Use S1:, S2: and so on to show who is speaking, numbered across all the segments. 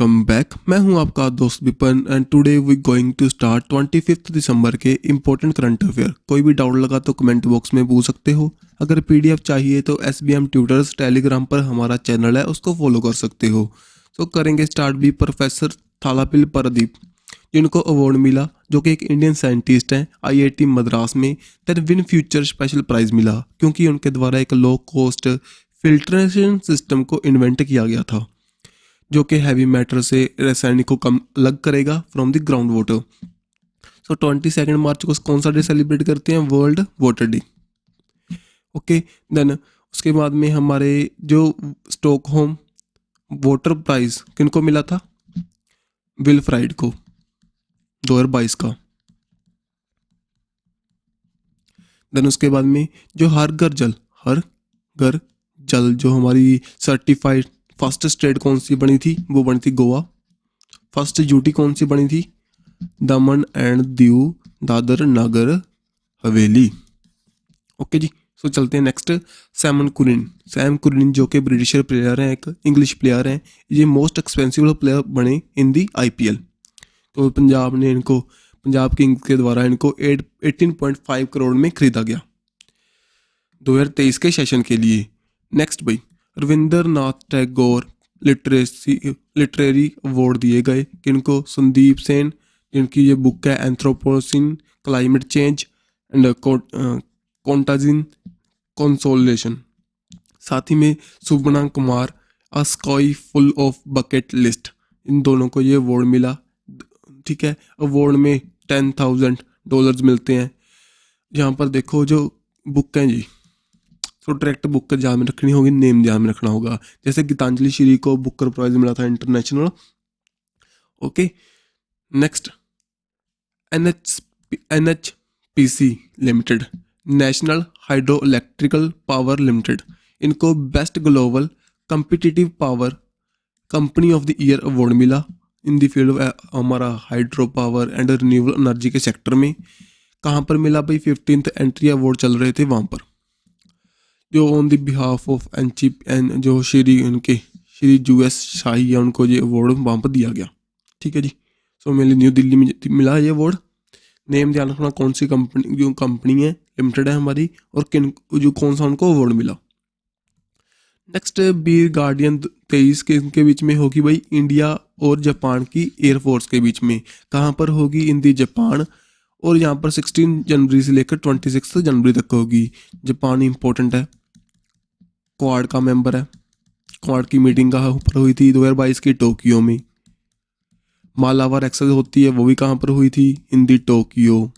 S1: Welcome back. मैं हूं आपका दोस्त Vipan and today we going to start 25 दिसंबर के इंपॉर्टेंट करंट अफेयर। कोई भी डाउट लगा तो कमेंट बॉक्स में पूछ सकते हो। अगर पीडीएफ चाहिए तो SBM ट्यूटर्स टेलीग्राम पर हमारा चैनल है, उसको फॉलो कर सकते हो। तो करेंगे स्टार्ट भी प्रोफेसर थालापिल परदीप, जिनको अवार्ड मिला, जो कि एक इंडियन साइंटिस्ट हैं IIT मद्रास में। Then win future special prize मिला क्योंकि उनके द्वारा एक लो कॉस्ट फिल्ट्रेशन सिस्टम को इन्वेंट किया गया था, जो कि हैवी मैटर से रासायनिक को कम अलग करेगा from the ground water. So 22 March को कौन सा डे सेलिब्रेट करते हैं? World water day. Okay, then उसके बाद में हमारे जो स्टॉकहोम वाटर प्राइज किनको मिला था? विल्फ्राइड को 2022 का। देन उसके बाद में जो हर घर जल जो हमारी सर्टिफाइड फर्स्ट स्टेट कौन सी बनी थी? वो बनी थी गोवा। फर्स्ट यूटी कौन सी बनी थी? दमन एंड दीव दादर नगर हवेली। ओके जी, सो चलते हैं नेक्स्ट। सैम कुरिन जो कि ब्रिटिशर प्लेयर हैं, एक इंग्लिश प्लेयर हैं। ये मोस्ट एक्सपेंसिव प्लेयर बने इन दी IPL। तो पंजाब किंग्स के द्वारा इनको 18.5 करोड़ में खरीदा गया 2023 के सेशन के लिए। नेक्स्ट भाई, रविंद्रनाथ टैगोर लिटरेरी अवार्ड दिए गए किनको? संदीप सेन, जिनकी ये बुक है Anthropocene climate change and contagion consolation. साथ ही में Subna Kumar a sky full of bucket list, इन दोनों को ये अवार्ड मिला। ठीक है, अवार्ड में $10,000 मिलते हैं। यहाँ पर देखो जो बुक हैं जी, तो डायरेक्ट बुक का ध्यान में रखनी होगी, नेम ध्यान में रखना होगा। जैसे गीतांजलि श्री को बुकर प्राइज मिला था international. Okay, next NHPC limited, national hydro electrical power limited, इनको best global competitive power company of the year award मिला इन द फील्ड ऑफ हमारा hydro power and renewable energy के सेक्टर में। कहाँ पर मिला भाई? 15th एंट्री अवार्ड चल रहे थे वहाँ पर, जो ऑन द बिहाफ ऑफ जो श्री US शाही है, उनको ये अवार्ड वहाँ पर दिया गया। ठीक है जी, सो मेरे न्यू दिल्ली में मिला ये अवार्ड। नेम ध्यान रखना, कौन सी कंपनी है, लिमिटेड है हमारी, और कौन सा उनको अवार्ड मिला। नेक्स्ट, बीर गार्डियन 23 के बीच में होगी भाई, इंडिया और जापान की एयरफोर्स के बीच में। कहाँ पर होगी? इन दी जापान, और यहाँ पर 16 जनवरी से लेकर 26 जनवरी तक होगी। जापान इंपॉर्टेंट है, क्वाड का मेंबर है। क्वाड की मीटिंग कहाँ पर हुई थी? 2022 की टोक्यो में। मालावर एक्सरसाइज होती है, वो भी कहाँ पर हुई थी? इन दी टोक्यो।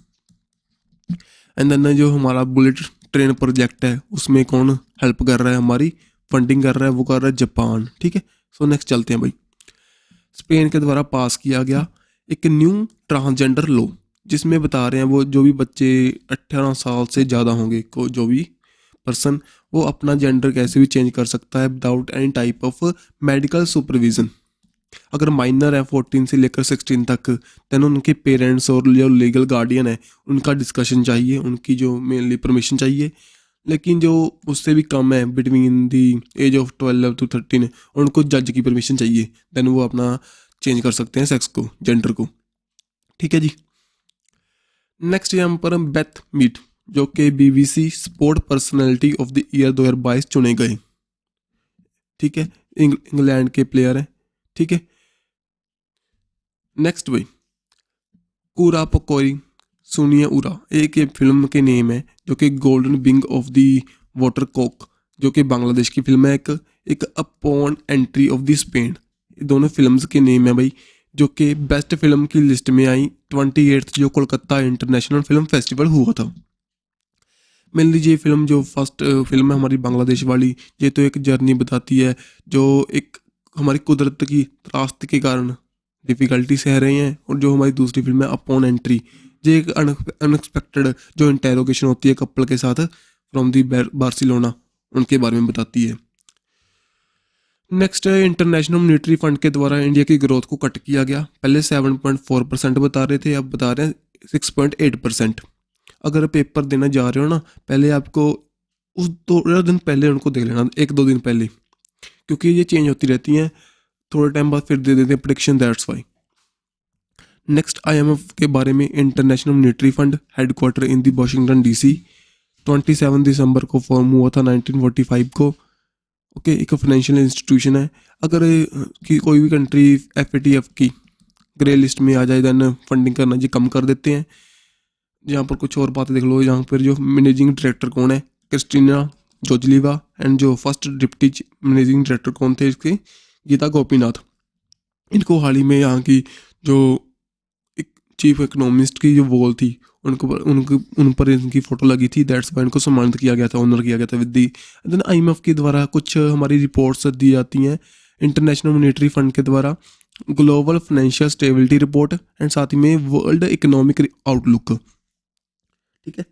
S1: एंड देन जो हमारा बुलेट ट्रेन प्रोजेक्ट है, उसमें कौन हेल्प कर रहा है? हमारी फंडिंग कर रहा है, वो कर रहा है जापान। ठीक है, सो नेक्स्ट चलते हैं भाई। स्पेन के द्वारा पास किया गया एक न्यू ट्रांसजेंडर लॉ, जिसमें बता रहे हैं वो जो भी बच्चे 18 साल से ज़्यादा होंगे को जो भी पर्सन, वो अपना जेंडर कैसे भी चेंज कर सकता है without any type of medical supervision. अगर माइनर है 14 से लेकर 16 तक, देन उनके पेरेंट्स और जो लीगल गार्डियन है उनका डिस्कशन चाहिए, उनकी जो मेनली परमिशन चाहिए। लेकिन जो उससे भी कम है, between the age of 12 to 13, उनको जज की परमिशन चाहिए, देन वो अपना चेंज कर सकते हैं सेक्स को, जेंडर को। ठीक है जी। नेक्स्ट यहाँ पर बेथ मीट, जो कि BBC sport personality of the year 2022 चुने गए। ठीक है, इंग्लैंड के प्लेयर हैं। ठीक है, नेक्स्ट भाई, कूरा पकोरी सुनिया उरा, एक ये फिल्म के नेम है, जो कि golden wing of the water cock, जो कि बांग्लादेश की फिल्म है। एक upon entry of the Spain, दोनों फिल्म्स के नेम है भाई, जो कि बेस्ट फिल्म की लिस्ट में आई 28th जो कोलकाता इंटरनेशनल फिल्म फेस्टिवल हुआ था। मान लीजिए फिल्म जो फर्स्ट फिल्म है हमारी बांग्लादेश वाली, ये तो एक जर्नी बताती है, जो एक हमारी कुदरत की रास्ते के कारण डिफ़िकल्टी सह रहे हैं। और जो हमारी दूसरी फिल्म है अपॉन एंट्री, ये एक अनएक्सपेक्टेड जो इंटेरोगेशन होती है कपल के साथ फ्रॉम दी बार्सिलोना, उनके बारे में बताती है। नेक्स्ट है, इंटरनेशनल मॉनेटरी फंड के द्वारा इंडिया की ग्रोथ को कट किया गया। पहले 7.4% बता रहे थे, अब बता रहे हैं 6.8%। अगर पेपर देना जा रहे हो ना, पहले आपको उस 2 दिन पहले उनको दे लेना, 1-2 दिन पहले, क्योंकि ये चेंज होती रहती हैं। थोड़े टाइम बाद फिर दे देते हैं prediction, that's why. Next IMF के बारे में, international monetary fund headquarter in the Washington DC, 27 दिसंबर को फॉर्म हुआ था 1945 को। ओके, एक फाइनेंशियल इंस्टीट्यूशन है। अगर कि कोई भी कंट्री FATF की ग्रे लिस्ट में आ जाए देन फंडिंग करना जी कम कर देते हैं। यहाँ पर कुछ और बातें देख लो। यहाँ पर जो मैनेजिंग डायरेक्टर कौन है, क्रिस्टीना जोजलीवा, एंड जो फर्स्ट डिप्टी मैनेजिंग डायरेक्टर कौन थे इसके, गीता गोपीनाथ। इनको हाल ही में यहाँ की जो एक चीफ इकोनॉमिस्ट की जो वॉल थी उन पर इनकी फोटो लगी थी, दैट्स वाई इनको सम्मानित किया गया था, ऑनर किया गया था विद दी। देन IMF के द्वारा कुछ हमारी रिपोर्ट्स दी जाती हैं, इंटरनेशनल मॉनेटरी फंड के द्वारा global financial stability report and साथ ही में वर्ल्ड इकोनॉमिक आउटलुक। ठीक है।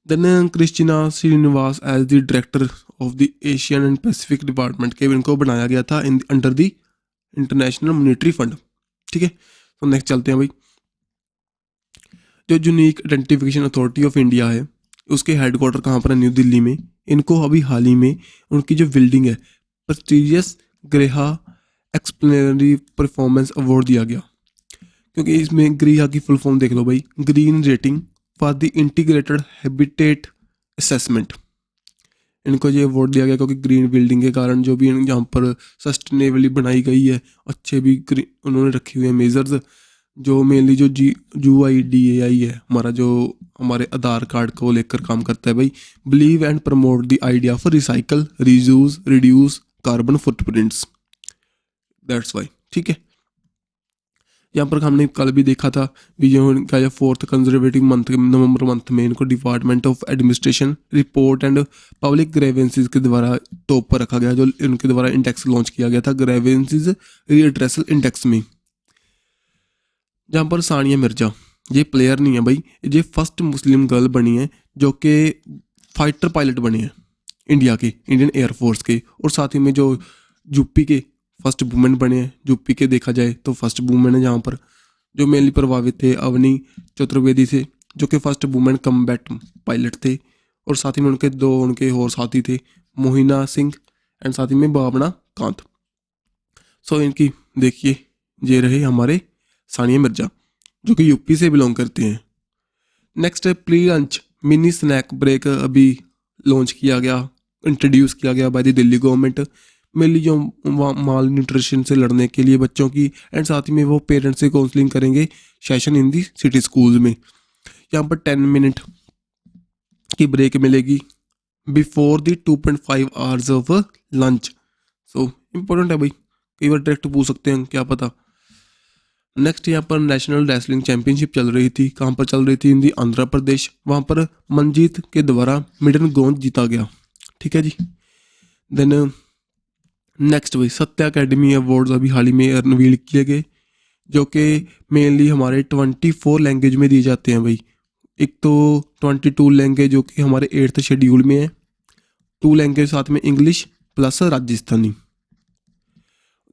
S1: Then Christina Srinivas as the director of the Asian and Pacific department के इनको बनाया गया था in under the international monetary fund. ठीक है, तो नेक्स्ट चलते हैं भाई। जो unique identification authority of India है उसके हेडक्वार्टर कहाँ पर है, न्यू दिल्ली में। इनको अभी हाल ही में उनकी जो बिल्डिंग है प्रेस्टीजियस ग्रेहा एक्सप्लेनरी परफॉर्मेंस अवार्ड दिया गया, क्योंकि इसमें ग्रेहा की फुल फॉर्म देख लो भाई, green rating for the integrated habitat assessment. इनको ये अवार्ड दिया गया क्योंकि ग्रीन बिल्डिंग के कारण जो भी यहाँ पर सस्टेनेबली बनाई गई है, अच्छे भी उन्होंने रखे हुए हैं मेजर्स। जो मेनली जो UIDAI है हमारा, जो हमारे आधार कार्ड को लेकर काम करता है भाई, believe and promote the idea for recycle reuse reduce carbon footprints, that's why. ठीक है, यहाँ पर हमने कल भी देखा था भी जो इनका 4th कंजर्वेटिव मंथ नवंबर मंथ में इनको department of administration report and public grievances के द्वारा टॉप पर रखा गया, जो इनके द्वारा इंडेक्स लॉन्च किया गया था ग्रेवेंसीज रीएड्रेसल इंडेक्स में। जहाँ पर सानिया मिर्जा, ये प्लेयर नहीं है भाई, ये फर्स्ट मुस्लिम गर्ल बनी है जो कि फाइटर पायलट बने हैं इंडिया के, इंडियन एयरफोर्स के। और साथ ही में जो यूपी के फर्स्ट वुमेन बने हैं, यूपी के देखा जाए तो फर्स्ट वुमेन है जहाँ पर। जो मेनली प्रभावित थे अवनी चतुर्वेदी से, जो कि फर्स्ट वुमेन कम्बैट पायलट थे। और साथ ही में उनके और साथी थे, मोहिना सिंह एंड साथ ही में भावना कांत। सो इनकी देखिए ये रहे हमारे सानिया मिर्जा, जो कि यूपी से बिलोंग करते हैं। नेक्स्ट है pre lunch mini snack break, अभी लॉन्च किया गया, इंट्रोड्यूस किया गया by the Delhi government. Mainly जो माल न्यूट्रिशन से लड़ने के लिए बच्चों की, एंड साथ ही में वो पेरेंट्स से काउंसलिंग करेंगे session in the city school में। यहाँ पर 10 मिनट की ब्रेक मिलेगी before the 2.5 hours of lunch. So important है भाई, कई बार डायरेक्ट पूछ सकते हैं, क्या पता। नेक्स्ट यहाँ पर नेशनल रेसलिंग चैंपियनशिप चल रही थी, कहाँ पर चल रही थी, इन दी आंध्र प्रदेश। वहाँ पर मंजीत के द्वारा मिडन गोंद जीता गया। ठीक है जी। देन नेक्स्ट भाई सत्या अकेडमी अवार्ड्स अभी हाल ही में अनवील किए गए, जो कि मेनली हमारे 24 लैंग्वेज में दिए जाते हैं भाई। एक तो 22 लैंग्वेज जो कि हमारे 8th शेड्यूल में है, 2 लैंग्वेज साथ में इंग्लिश प्लस राजस्थानी।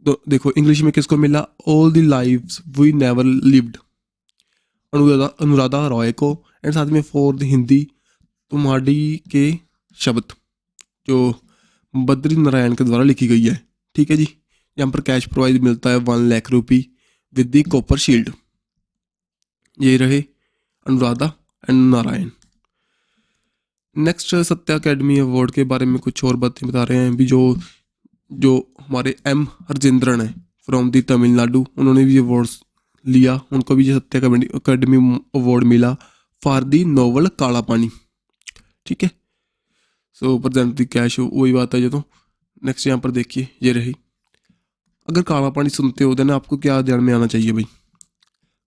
S1: तो देखो इंग्लिश में किसको मिला, all the lives we never lived Anuradha Roy को। एंड साथ में फॉर द हिंदी तुम्हारी के शब्द, जो बद्री नारायण के द्वारा लिखी गई है। ठीक है जी। यहाँ पर कैश प्राइज मिलता है 1 लाख रुपये विद दी कॉपर शील्ड। ये रहे Anuradha and Narayan. Next Satya academy award के बारे में कुछ और बातें बता रहे हैं भी। जो हमारे M हरजिंद्रन है फ्रॉम दी तमिलनाडु, उन्होंने भी अवार्ड्स लिया, उनको भी सत्या अकेडमी अवार्ड मिला फॉर दी नोवेल काला पानी। ठीक है। सो प्रेजेंट दी कैश, वही बात है जो। तो नेक्स्ट यहाँ पर देखिए ये रही। अगर काला पानी सुनते हो देन आपको क्या ध्यान में आना चाहिए भाई,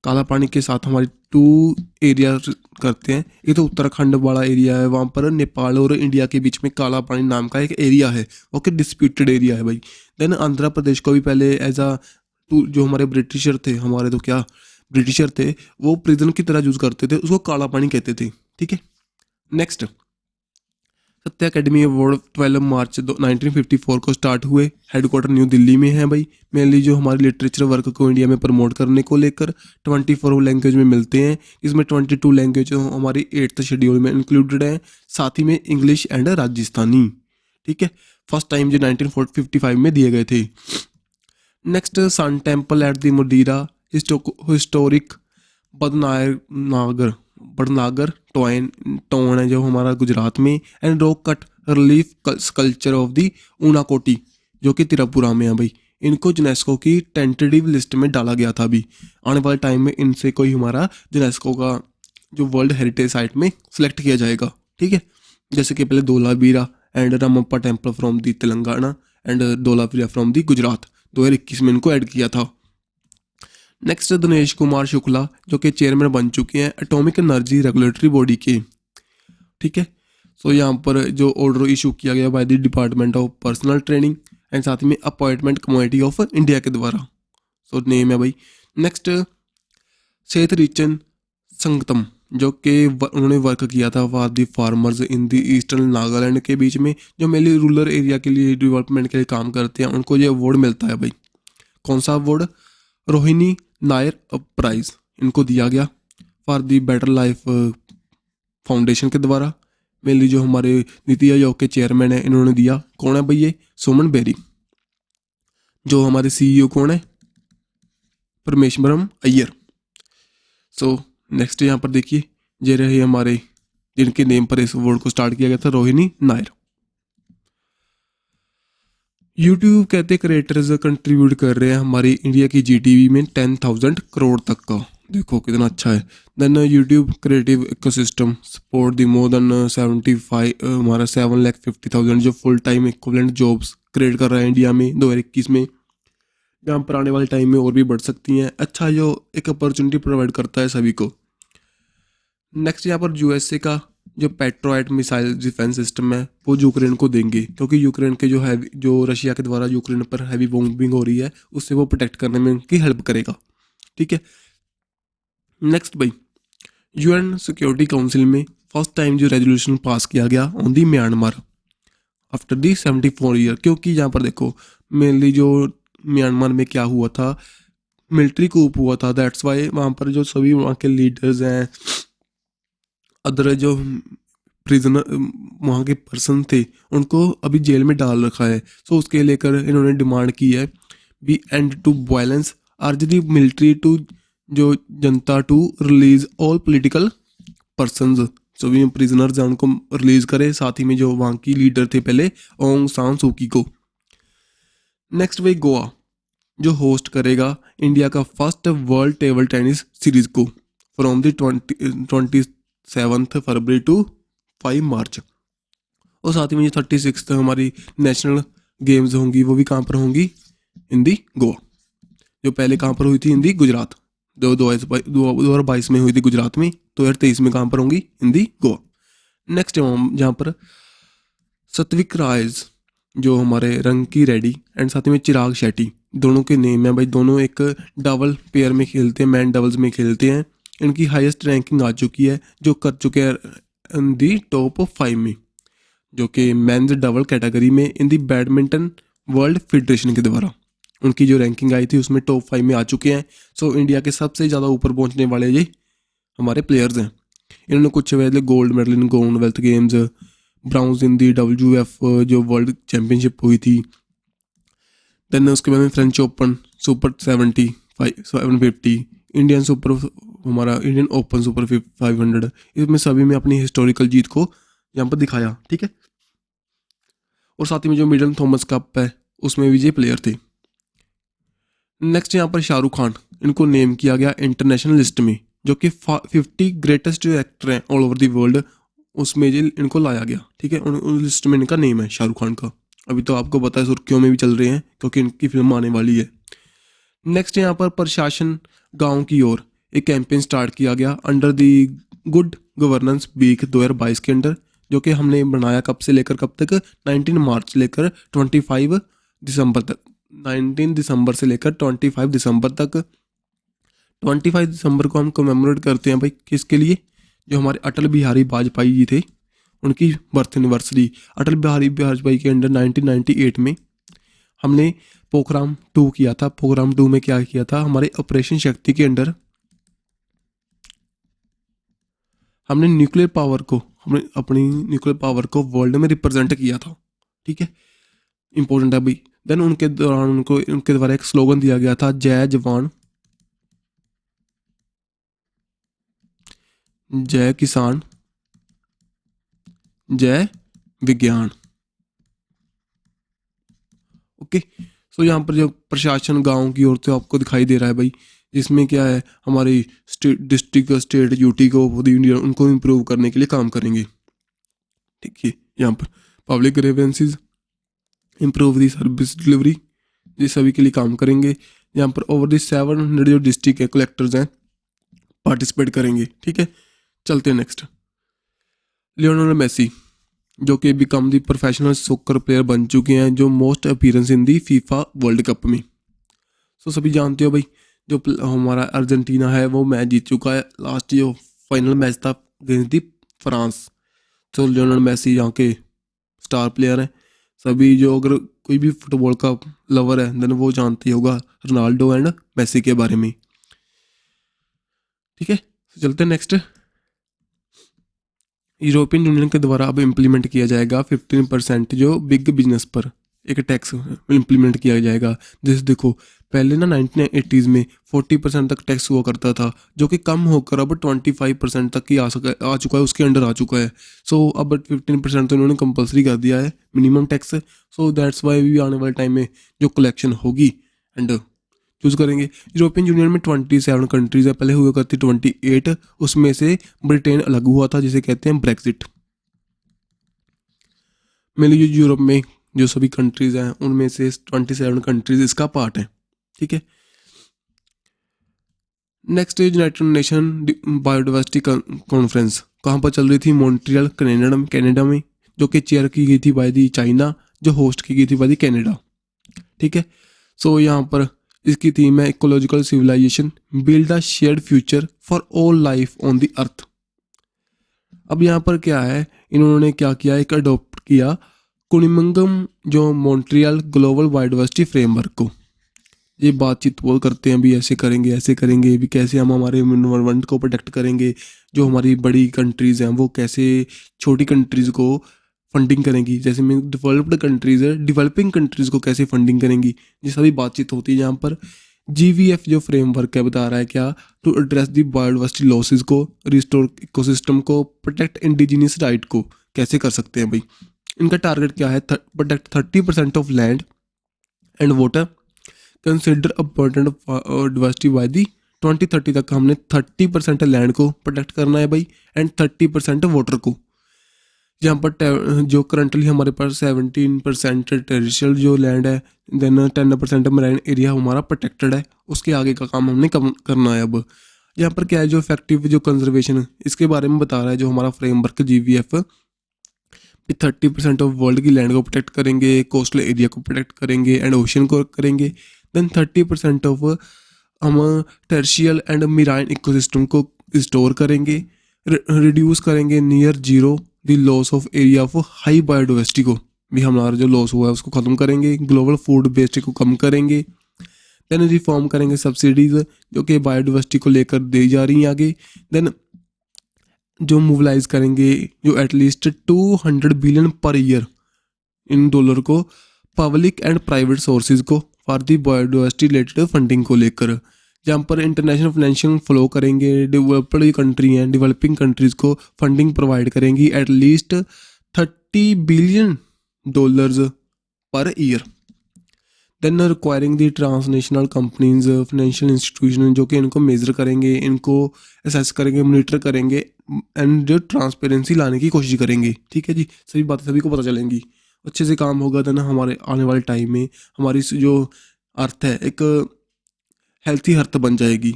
S1: काला पानी के साथ हमारी 2 एरिया करते हैं। एक तो उत्तराखंड वाला एरिया है, वहाँ पर नेपाल और इंडिया के बीच में काला पानी नाम का एक एरिया है, ओके, डिस्प्यूटेड एरिया है भाई। देन आंध्र प्रदेश को भी पहले एज अ जो हमारे ब्रिटिशर थे, हमारे तो क्या ब्रिटिशर थे, वो प्रिजन की तरह यूज़ करते थे, उसको काला पानी कहते थे। ठीक है। नेक्स्ट सत्या अकेडमी अवार्ड 12 मार्च 1954 को स्टार्ट हुए, हेडक्वार्टर न्यू दिल्ली में है भाई। मेनली जो हमारे लिटरेचर वर्क को इंडिया में प्रमोट करने को लेकर 24 लैंग्वेज में मिलते हैं। इसमें 22 लैंग्वेज हमारी 8th शेड्यूल में इंक्लूडेड हैं, साथ ही में इंग्लिश एंड राजस्थानी। ठीक है। फर्स्ट टाइम जो 1955 में दिए गए थे। Next sun temple at the Modhera historic Vadnagar town है जो हमारा गुजरात में, and rock cut relief sculpture of the Unakoti जो कि त्रिपुरा में है भाई। इनको यूनेस्को की टेंटेटिव लिस्ट में डाला गया था। अभी आने वाले टाइम में इनसे कोई हमारा यूनेस्को का जो वर्ल्ड हेरिटेज साइट में सिलेक्ट किया जाएगा, ठीक है। जैसे कि पहले Dholavira and Ramappa temple from the Telangana and Dholavira from the Gujarat 2021 में इनको ऐड किया था। नेक्स्ट दिनेश कुमार शुक्ला जो कि चेयरमैन बन चुके हैं एटॉमिक एनर्जी रेगुलेटरी बॉडी के, ठीक है। सो यहाँ पर जो ऑर्डर इशू किया गया by the department of personal training and साथ में अपॉइंटमेंट कमेटी ऑफ इंडिया के द्वारा। सो नेम है भाई। नेक्स्ट सेठ रिचन संगतम जो कि उन्होंने वर्क किया था for the farmers in the eastern Nagaland के बीच में, जो मेनली रूरल एरिया के लिए डेवलपमेंट के लिए काम करते हैं, उनको ये अवार्ड मिलता है भाई। कौन सा अवार्ड? रोहिणी नायर प्राइज इनको दिया गया for the better life foundation के द्वारा। मेनली जो हमारे नीति आयोग के चेयरमैन है इन्होंने दिया। कौन है भाई ये? सुमन बेरी। जो हमारे सीईओ कौन है? परमेश्वरम अय्यर। सो नेक्स्ट यहाँ पर देखिए ये रहे हमारे जिनके नेम पर इस अवार्ड को स्टार्ट किया गया था, रोहिणी नायर। यूट्यूब कहते क्रिएटर्स कंट्रीब्यूट कर रहे हैं हमारी इंडिया की जीडीपी में 10,000 करोड़ तक का। देखो कितना अच्छा है। Then YouTube creative ecosystem support the more than 75 हमारा 7,50,000 जो full time equivalent jobs create कर रहा है इंडिया में 2021 में, जहाँ पर आने वाले टाइम में और भी बढ़ सकती हैं। अच्छा जो एक अपॉर्चुनिटी प्रोवाइड करता है सभी को। नेक्स्ट यहाँ पर यूएसए का जो पेट्रोएट मिसाइल डिफेंस सिस्टम है वो यूक्रेन को देंगे, क्योंकि यूक्रेन के जो रशिया के द्वारा यूक्रेन पर हैवी बॉम्बिंग हो रही है उससे वो प्रोटेक्ट करने में उनकी हेल्प करेगा, ठीक है। नेक्स्ट भाई यूएन सिक्योरिटी काउंसिल में फर्स्ट टाइम जो रेजोल्यूशन पास किया गया on the Myanmar after the 74 year, क्योंकि यहाँ पर देखो मेनली जो म्यांमार में क्या हुआ था, मिलिट्री कूप हुआ था। दैट्स वाई वहाँ पर जो सभी वहाँ के लीडर्स हैं, अदर जो प्रिजनर वहाँ के पर्सन थे, उनको अभी जेल में डाल रखा है। सो उसके लेकर इन्होंने डिमांड की है be end to violence are the military to जो junta to release all political persons. So भी प्रिजनर्स हैं उनको रिलीज करे, साथ ही में जो वहाँ की लीडर थे पहले ओंग सान सूकी को। नेक्स्ट वे गोवा जो होस्ट करेगा इंडिया का first world table tennis series को फ्रॉम दी 27 फरवरी टू 5 मार्च। और साथ ही में 36 हमारी नेशनल गेम्स होंगी वो भी कहाँ पर होंगी? इन दी गोवा। जो पहले कहाँ पर हुई थी? इन दी गुजरात। 2022 में हुई थी गुजरात में, 2023 में कहाँ पर होंगी? इन दी गोवा। नेक्स्ट जहाँ पर सत्विक रायज जो हमारे रंकी रेड्डी एंड साथ ही में चिराग शेट्टी दोनों के नेम है भाई। दोनों एक डबल पेयर में खेलते हैं, मैन डबल्स में खेलते हैं। इनकी हाईएस्ट रैंकिंग आ चुकी है जो कर चुके हैं इन दी टॉप 5 में, जो कि मेंस डबल कैटेगरी में इन दी बैडमिंटन वर्ल्ड फेडरेशन के द्वारा उनकी जो रैंकिंग आई थी उसमें टॉप 5 में आ चुके हैं। सो इंडिया के सबसे ज़्यादा ऊपर पहुंचने वाले ये हमारे प्लेयर्स हैं। इन्होंने कुछ पहले gold medal in Commonwealth games, bronze in the WF जो वर्ल्ड चैम्पियनशिप हुई थी। देन उसके बाद में French open super 750, Indian super हमारा इंडियन ओपन सुपर 500, इसमें सभी में अपनी हिस्टोरिकल जीत को यहाँ पर दिखाया, ठीक है। और साथ ही में जो मिडल थॉमस कप है उसमें भी ये प्लेयर थे। नेक्स्ट यहाँ पर शाहरुख खान इनको नेम किया गया इंटरनेशनल लिस्ट में, जो कि 50 ग्रेटेस्ट एक्टर हैं ऑल ओवर दी वर्ल्ड, उसमें ये इनको लाया गया, ठीक है। उन लिस्ट में इनका नेम है शाहरुख खान का। अभी तो आपको पता है सुर्खियों में भी चल रहे हैं क्योंकि इनकी फिल्म आने वाली है। नेक्स्ट यहाँ पर प्रशासन गांव की ओर एक कैंपेन स्टार्ट किया गया under the good governance week 2022 के अंडर, जो कि हमने बनाया कब से लेकर कब तक? 19 मार्च लेकर 25 दिसंबर तक। 19 दिसंबर से लेकर 25 दिसंबर तक। 25 दिसंबर को हम कमेमोरेट करते हैं भाई किसके लिए? जो हमारे अटल बिहारी वाजपेयी जी थे उनकी बर्थ एनिवर्सरी। अटल बिहारी वाजपेयी के अंडर 1998 में हमने पोखराम 2 किया था। पोखराम 2 में क्या किया था? हमारे ऑपरेशन शक्ति के अंडर हमने न्यूक्लियर पावर को, हमने अपनी न्यूक्लियर पावर को वर्ल्ड में रिप्रेजेंट किया था, ठीक है। इंपॉर्टेंट है भाई। देन उनके दौरान उनके द्वारा एक स्लोगन दिया गया था, जय जवान जय किसान जय विज्ञान। ओके, सो यहाँ पर जो प्रशासन गांव की ओर से आपको दिखाई दे रहा है भाई, इसमें क्या है, हमारी स्टेट डिस्ट्रिक्ट स्टेट यूटी को उनको इम्प्रूव करने के लिए काम करेंगे। ठीक है, यहाँ पर पब्लिक ग्रीवेंसेस, इम्प्रूव दी सर्विस डिलीवरी, ये सभी के लिए काम करेंगे। यहाँ पर ओवर दी 700 जो डिस्ट्रिक्ट है कलेक्टर्स हैं पार्टिसिपेट करेंगे। ठीक है, चलते हैं नेक्स्ट। लियोनेल मेसी जो कि become the professional soccer player बन चुके हैं, जो मोस्ट अपीयरेंस इन दी फीफा वर्ल्ड कप में। सो सभी जानते हो भाई, जो हमारा अर्जेंटीना है वो मैच जीत चुका है। लास्ट जो फाइनल मैच था अगेंस्ट दी फ्रांस। तो लियोनेल मेसी यहाँ के स्टार प्लेयर हैं। सभी जो अगर कोई भी फुटबॉल का लवर है देन वो जानते ही होगा रोनाल्डो एंड मेसी के बारे में। ठीक है, तो चलते हैं नेक्स्ट। यूरोपियन यूनियन के द्वारा अब इम्प्लीमेंट किया जाएगा 15% जो बिग बिजनेस पर एक टैक्स इम्प्लीमेंट किया जाएगा। जैसे देखो, पहले ना 1980s में 40% तक टैक्स हुआ करता था, जो कि कम होकर अब 25% तक ही आ चुका है, उसके अंडर आ चुका है। सो अब 15% तो इन्होंने कंपलसरी कर दिया है minimum tax. So that's why भी आने वाले टाइम में जो कलेक्शन होगी एंड चूज़ करेंगे। यूरोपियन यूनियन में 27 कंट्रीज है, पहले हुआ करती 28, उसमें से ब्रिटेन अलग हुआ था जिसे कहते हैं ब्रेक्सिट। मेनली जो यूरोप में जो सभी कंट्रीज हैं उनमें से 27 कंट्रीज इसका पार्ट है। ठीक है, next United nation biodiversity conference कहाँ पर चल रही थी, मॉन्ट्रियल कनाडा में, जो कि चेयर की गई थी बाय दी चाइना, जो होस्ट की गई थी बाय दी कनाडा। ठीक है, सो यहाँ पर इसकी थीम है ecological civilisation build a shared future for all life on the earth. अब यहाँ पर क्या है, इन्होंने क्या किया, एक अडोप्ट किया कुनिमंगम जो मॉन्ट्रियल ग्लोबल बायोडाइवर्सिटी फ्रेमवर्क को। ये बातचीत वो करते हैं भी ऐसे करेंगे भी, कैसे हम हमारे एनवायरनमेंट को प्रोटेक्ट करेंगे, जो हमारी बड़ी कंट्रीज़ हैं वो कैसे छोटी कंट्रीज़ को फंडिंग करेंगी, जैसे में डेवलप्ड कंट्रीज़ है डेवलपिंग कंट्रीज़ को कैसे फंडिंग करेंगी। ये सभी बातचीत होती है। यहाँ पर GVF जो फ्रेमवर्क है बता रहा है क्या, to address the biodiversity losses को, रिस्टोर इकोसिस्टम को, प्रोटेक्ट इंडिजिनियस राइट को कैसे कर सकते हैं भाई। इनका टारगेट क्या है, protect 30% of land and water, consider abundant diversity by the 2030 तक हमने 30% लैंड को प्रोटेक्ट करना है भाई एंड 30% वाटर को। जहाँ पर जो करंटली हमारे पास 17% टेरिशियल जो लैंड है, देन 10% मराइन एरिया हमारा प्रोटेक्टेड है, उसके आगे का काम हमने करना है। अब यहाँ पर क्या है, जो इफेक्टिव जो कंजर्वेशन इसके बारे में बता रहा है जो हमारा फ्रेमवर्क GVF, 30% ऑफ वर्ल्ड की लैंड को प्रोटेक्ट करेंगे, कोस्टल एरिया को प्रोटेक्ट करेंगे एंड ओशन को करेंगे, देन 30% ऑफ हम टेरिशियल एंड मिराइन इकोसिस्टम को स्टोर करेंगे, रिड्यूस करेंगे near zero the loss of area of high biodiversity को भी, हमारा जो लॉस हुआ है उसको ख़त्म करेंगे, ग्लोबल फूड वेस्ट को कम करेंगे, देन रिफॉर्म करेंगे सब्सिडीज़ जो कि बायोडाइवर्सिटी को लेकर दी जा रही हैं आगे, देन जो मोबिलाइज करेंगे जो at least 200 billion per year in dollar को पब्लिक एंड प्राइवेट सोर्सेज को for the biodiversity related funding को लेकर, जहाँ पर इंटरनेशनल फाइनेंशियल फ्लो करेंगे, डेवलप्ड कंट्री हैं डेवलपिंग कंट्रीज़ को फंडिंग प्रोवाइड करेंगी at least 30 billion dollars per year, then requiring the transnational companies financial institution जो कि इनको मेजर करेंगे, इनको असेस करेंगे, मॉनिटर करेंगे एंड जो ट्रांसपेरेंसी लाने की कोशिश करेंगे। ठीक है जी, सभी बातें सभी को पता चलेंगी, अच्छे से काम होगा, देन हमारे आने वाले टाइम में हमारी जो अर्थ है एक हेल्थी अर्थ बन जाएगी।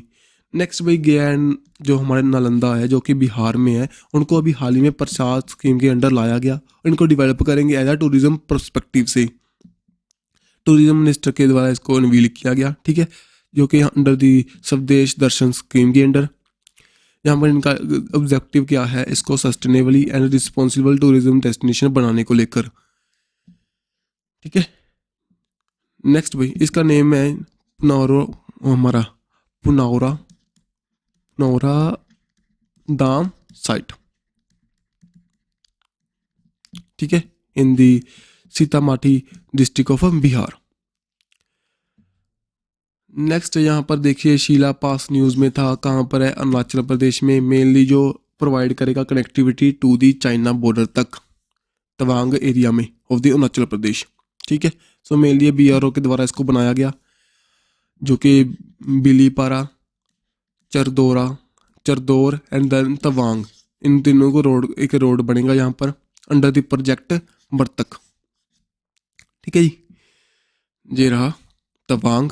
S1: नेक्स्ट भाई ज्ञान जो हमारे नालंदा है जो कि बिहार में है, उनको अभी हाल ही में प्रसाद स्कीम के अंडर लाया गया, इनको डेवलप करेंगे एज अ टूरिज्म पर्सपेक्टिव से, टूरिज्म मिनिस्टर के द्वारा इसको अनवील किया गया। ठीक है, जो कि अंडर दी स्वदेश दर्शन स्कीम के अंडर, यहाँ पर इनका ऑब्जेक्टिव क्या है, इसको sustainably and responsible tourism destination बनाने को लेकर। ठीक है, नेक्स्ट भाई इसका नेम है हमारा पुनौरा धाम साइट। ठीक है, in the सीतामाटी district of Bihar. Next यहाँ पर देखिए शीला पास न्यूज़ में था, कहाँ पर है, अरुणाचल प्रदेश में, मेनली जो प्रोवाइड करेगा connectivity to the China border तक, तवांग एरिया में ऑफ द अरुणाचल प्रदेश। ठीक है, सो मेनली ये BRO के द्वारा इसको बनाया गया, जो कि बिलीपारा, चरदोरा, चरदोर एंड देन तवांग, इन तीनों को रोड, एक रोड बनेगा यहाँ पर अंडर द प्रोजेक्ट बर्तक। ठीक है जी, ये रहा तवांग।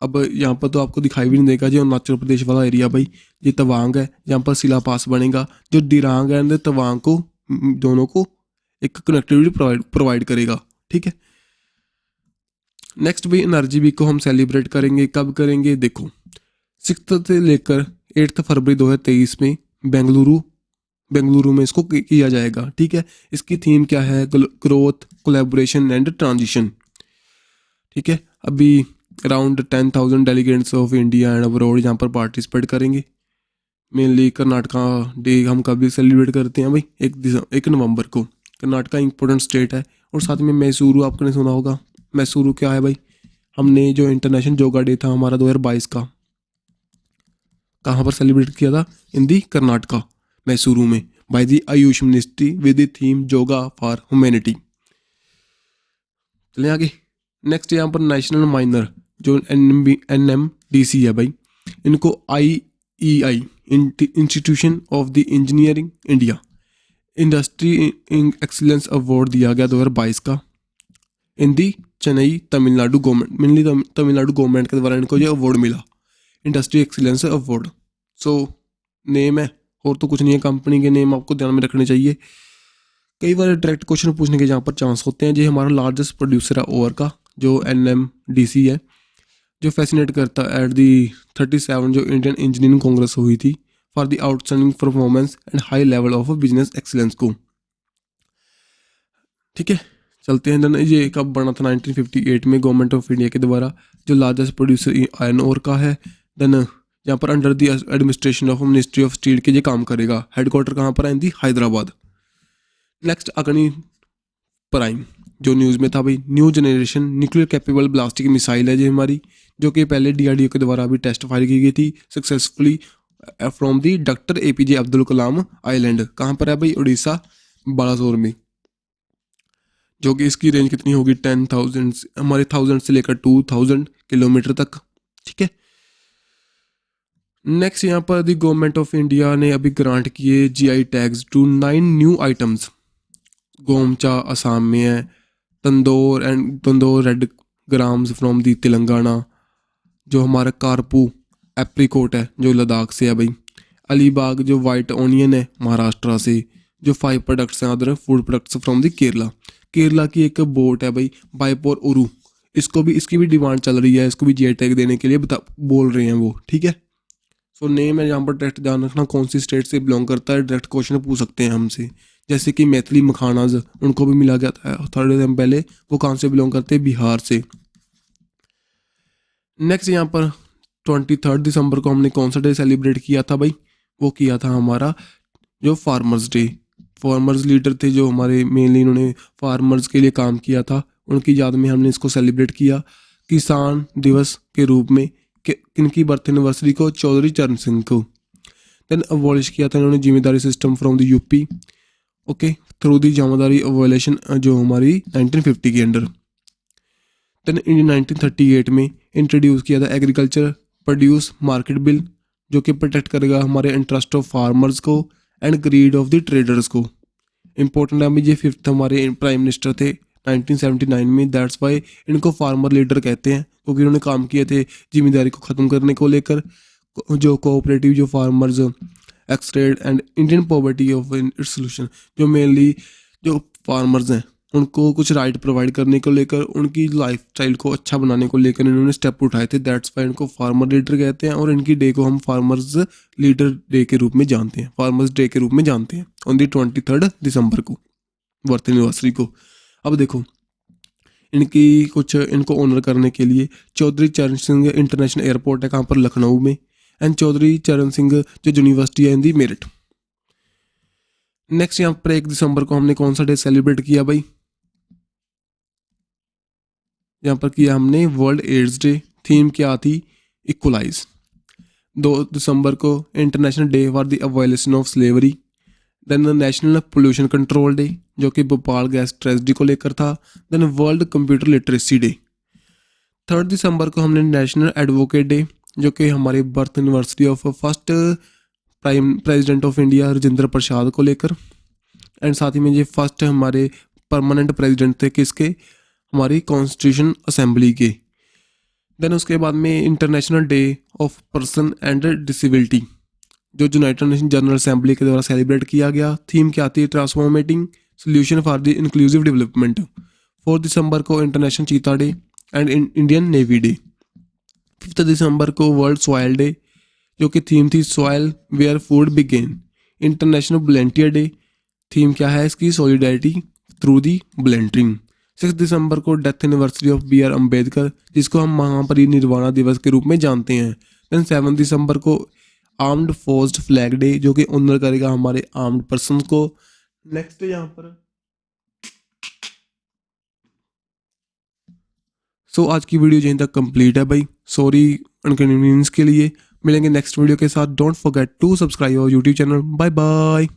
S1: अब यहाँ पर तो आपको दिखाई भी नहीं देगा जो अरुणाचल प्रदेश वाला एरिया भाई, ये तवांग है, यहाँ पर सिला पास बनेगा जो दिरांग एंड तवांग को, दोनों को एक कनेक्टिविटी प्रोवाइड करेगा। ठीक है, नेक्स्ट भी एनर्जी वीक को हम सेलिब्रेट करेंगे, कब करेंगे देखो, 6 से लेकर 8 फरवरी 2023 में बेंगलुरु में इसको किया जाएगा। ठीक है, इसकी थीम क्या है, ग्रोथ, कोलैबोरेशन एंड ट्रांजिशन। ठीक है, अभी around 10,000 delegates of India and abroad यहाँ पर पार्टिसिपेट करेंगे। मेनली कर्नाटका डे हम कभी सेलिब्रेट करते हैं भाई, 1 नवंबर को। कर्नाटका इंपॉर्टेंट स्टेट है, और साथ में मैसूरू आपने सुना होगा। मैसूरू क्या है भाई, हमने जो इंटरनेशनल योगा डे था हमारा 2022 का, कहाँ पर सेलिब्रेट किया था, इन दी कर्नाटका, मैसूरू में, by the Ayush ministry with the theme yoga for humanity. चलिए आगे। नेक्स्ट यहाँ पर नेशनल माइनर जो NMDC है भाई, इनको IEI institution of the engineering India industry excellence award दिया गया 2022 का, in the Chennai Tamil Nadu government, mainly Tamil Nadu government के द्वारा इनको ये अवार्ड मिला, industry excellence award. So name है, और तो कुछ नहीं है, कंपनी के नेम आपको ध्यान में रखने चाहिए। कई बार डायरेक्ट क्वेश्चन पूछने के यहाँ पर चांस होते हैं। जो हमारा लार्जेस्ट प्रोड्यूसर है ओवर का, जो NMDC है, जो फैसिनेट करता है एट दी 37 जो इंडियन इंजीनियरिंग कांग्रेस हुई थी for the outstanding performance and high level of business excellence को। ठीक है, चलते हैं। देन ये कब बना था, 1958 में गवर्नमेंट ऑफ इंडिया के द्वारा, जो लार्जेस्ट प्रोड्यूसर आयरन ओर का है। देन यहाँ पर under the administration of ministry of steel के ये काम करेगा। हेडक्वार्टर कहाँ पर है, in the Hyderabad. Next Agni prime जो न्यूज़ में था भाई, new generation nuclear capable ballistic missile है जो हमारी, जो कि पहले DRDO के द्वारा भी टेस्ट फायर की गई थी successfully from the doctor APJ Abdul Kalam island. कहाँ पर है भाई, उड़ीसा, बालासोर में, जो कि इसकी रेंज कितनी होगी, 10,000 हमारे 1000 से लेकर 2000 किलोमीटर तक। ठीक है, नेक्स्ट यहाँ पर दी गवर्नमेंट ऑफ इंडिया ने अभी ग्रांट किए GI tags to 9 new items. Gamocha Assam में है, Tandur red grams from the Telangana, जो हमारा कारपू एप्रिकोट है जो लद्दाख से है भाई, अलीबाग जो वाइट ऑनियन है महाराष्ट्र से, जो 5 प्रोडक्ट्स हैं other food products from the Kerala की एक बोट है भाई बाइपोर ओरू, इसकी भी डिमांड चल रही है, इसको भी GI टैग देने के लिए बोल रहे हैं वो। ठीक है, सो नेम है यहाँ पर डायरेक्ट ध्यान रखना कौन सी स्टेट से बिलोंग करता है, डायरेक्ट क्वेश्चन पूछ सकते हैं हमसे। जैसे कि मैथिली मखानाज, उनको भी मिला गया था थोड़े दिन पहले, वो कहाँ से बिलोंग करते हैं, बिहार से। नेक्स्ट यहाँ पर 23 दिसंबर को हमने कौन सा डे सेलिब्रेट किया था भाई, वो किया था हमारा जो फार्मर्स डे। फार्मर्स लीडर थे जो हमारे, मेनली इन्होंने फार्मर्स के लिए काम किया था, उनकी याद में हमने इसको सेलिब्रेट किया किसान दिवस के रूप में। किनकी बर्थ एनिवर्सरी को, चौधरी चरण सिंह को। देन अबॉलिश किया था इन्होंने zamindari system from the UP, okay, through the zamindari abolition जो हमारी 1950 के अंडर। देन इन 1938 में इंट्रोड्यूस किया था एग्रीकल्चर प्रोड्यूस मार्केट बिल, जो कि प्रोटेक्ट करेगा हमारे इंटरेस्ट ऑफ फार्मर्स को and greed of the traders को। इंपॉर्टेंट है, ये 5th हमारे प्राइम मिनिस्टर थे 1979 में, दैट्स वाई इनको फार्मर लीडर कहते हैं, क्योंकि इन्होंने काम किए थे जिम्मेदारी को ख़त्म करने को लेकर, जो कोऑपरेटिव जो फार्मर्स एक्सट्रेड and Indian poverty of its solution, जो मेनली जो फार्मर्स हैं उनको कुछ राइट प्रोवाइड करने को लेकर, उनकी लाइफ स्टाइल को अच्छा बनाने को लेकर इन्होंने स्टेप उठाए थे, दैट्स वाई इनको फार्मर लीडर कहते हैं। और इनकी डे को हम फार्मर्स लीडर डे के रूप में जानते हैं, फार्मर्स डे के रूप में जानते हैं, ऑन दी 23 दिसंबर को, बर्थ एनिवर्सरी को। अब देखो इनको ऑनर करने के लिए चौधरी चरण सिंह इंटरनेशनल एयरपोर्ट है, कहाँ पर, लखनऊ में, एंड चौधरी चरण सिंह जो यूनिवर्सिटी है इन दी मेरिट। नेक्स्ट यहाँ पर 1 दिसंबर को हमने कौन सा डे सेलिब्रेट किया भाई, यहाँ पर किया हमने वर्ल्ड एड्स डे थीम क्या थी, इक्वलाइज। 2 दिसंबर को international day for the abolition of slavery. Then national pollution control day जो कि भोपाल गैस ट्रेजेडी को लेकर था। Then world computer literacy day. 3 दिसंबर को हमने नेशनल एडवोकेट डे जो कि हमारी birth anniversary of first prime president of India Rajendra Prasad को लेकर, एंड साथ ही में ये फर्स्ट हमारे परमानेंट प्रेसिडेंट थे किसके, हमारी कॉन्स्टिट्यूशन असेंबली के। देन उसके बाद में international day of person and disability जो यूनाइटेड नेशन जनरल असेंबली के द्वारा सेलिब्रेट किया गया। थीम क्या थी, transformative solution for the inclusive development. 4 दिसंबर को international cheetah day and Indian navy day. 5 दिसंबर को वर्ल्ड सॉयल डे जो कि थीम थी soil where food begin. International volunteer day, theme क्या है इसकी, सॉलिडारिटी थ्रू दी वॉलंटियरिंग। 6 दिसंबर को death anniversary of B are Ambedkar जिसको हम महापरिनिर्वाण दिवस के रूप में जानते हैं। देन 7 दिसंबर को आर्म्ड फोर्स्ड फ्लैग डे जो कि ऑनर करेगा हमारे आर्म्ड पर्सन को। नेक्स्ट यहाँ पर आज की वीडियो यहीं तक कंप्लीट है भाई, सॉरी इनकन्वीनियंस के लिए। मिलेंगे नेक्स्ट वीडियो के साथ। Don't forget to subscribe our YouTube channel. Bye bye.